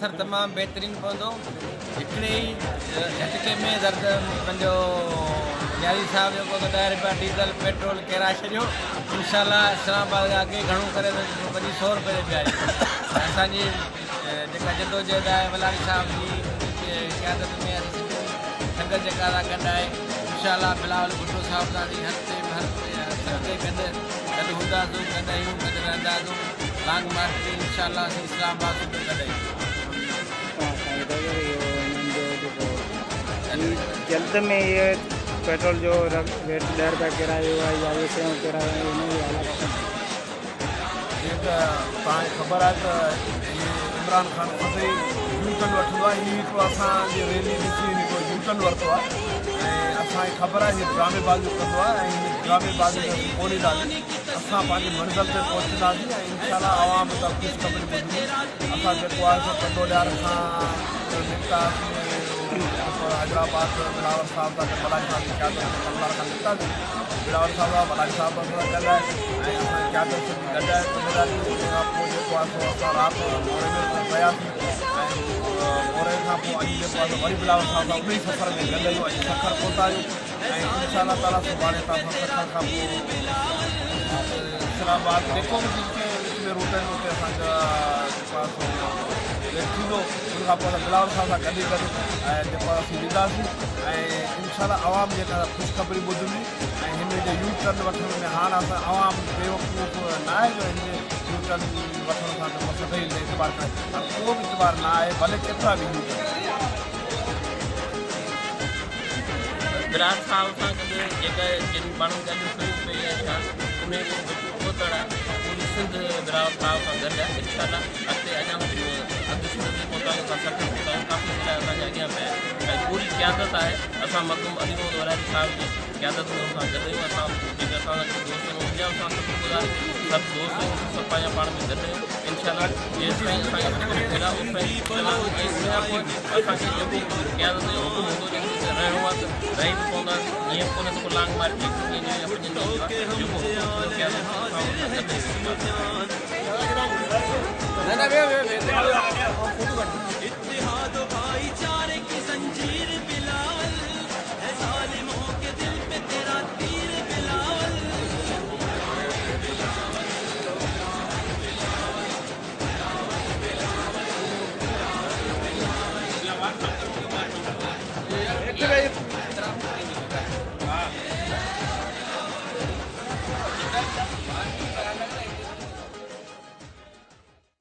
असर तमाम बेहतरीन पवंदो हिकिड़े ई झटके में दर्द पंहिंजो न्यारी साहब जेको ₹10 डीज़ल पेट्रोल किराए छॾियो इंशाल्लाह इस्लामाबाद खां अॻे घणो करे वञी ₹100 ते पिया असांजी जेका जदोजहद आहे मलानी साहब जी क़यादत में संगत जेका गॾु आहे इंशाल्लाह बिलावल भुट्टो साहब सां हर ते गॾु हूंदासीं गॾु आहियूं गॾु रहंदासीं लॉन्ग मार्च ते इंशाल्लाह असीं इस्लामाबाद सूबे गॾु आहियूं जल्द में ये पेट्रोल जो रेट ₹10 किरायो आहे या ये शयूं किरायो आहे हिन जी हालत जीअं त तव्हांखे ख़बर आहे त इमरान ख़ान सभई यूटन वठंदो आहे हीअ हिकिड़ो असांजी रैली ॾिसी हिकिड़ो यूटन वरितो आहे ऐं असांखे ख़बर आहे हीअ ड्रामेबाज़ियूं कंदो आहे ऐं हिन ड्रामेबाज़ी में कोन ॾींदासीं असां पंहिंजी मंज़िल ते पहुचंदासीं ऐं इनशाला आवाम त ख़ुशख़बरी ॿुधंदी असां जेको आहे सो कंडो ॾियार खां निकितासीं हैदराबाद बिलावल साहब सां मलानी साहब जी क़यादत में कमला खां निकितासीं बिलावल साहब मलानी साहब सां गॾु आहे ऐं असांजी क़यादत गॾु आहे ज़िम्मेदारी खां पोइ जेको आहे सो असां राति मोरे में पियासीं ऐं मोरे खां पोइ अॼु जेको आहे वरी बिलावल साहब सां उन ई सफ़र में गॾु आहियूं अॼु सफ़र पहुता आहियूं ऐं इंशाल्लाह ताला सुभाणे तव्हां सफ़र खां पोइ इस्लामाबाद जेको बि विच में रूट आहिनि उते असांजा जेको आहे सो थींदो उन खां पोइ बिलावल साहब सां गॾु ऐं जेको आहे असीं ॾींदासीं ऐं इनशाला आवाम जेका ख़ुशख़बरी ॿुधंदी ऐं हिन जो यू टर्न वठण में हाणे असां आवाम बेवकूफ़ न आहे जो हिन यू टर्न वठण सां सभई इतबार करे को बि इतबार न आहे भले केतिरा बि यू टर्न विराट साहब सां गॾु जेका जिन माण्हुनि गॾु फिल्म पई आहे छा उन पोतड़ पूरी सिंध विराट साहब सां गॾु आहे इनशाला अॻिते अञा अधु सिंध ते पहुचायूं था सठि पहुचायूं काफ़ी जिला असांजे अॻियां पिया आहिनि ऐं पूरी क़यादत आहे असां मखदूम अली मोहम्मद वलारी साहब जी क़यादत में असां गॾु आहियूं असां जेके असां दोस्त आहियूं हुनजा असां शुक्रगुज़ार सभु दोस्त आहियूं सभु पंहिंजा पाण में गॾु आहियूं इनशाला जेसि ताईं असांखे मिला उस ताईं असांखे जेको क़यादत जो हुकुम हूंदो रहणो आहे त रही बि पवंदासीं ईअं कोन्हे त को लॉन्ग मार्च जेको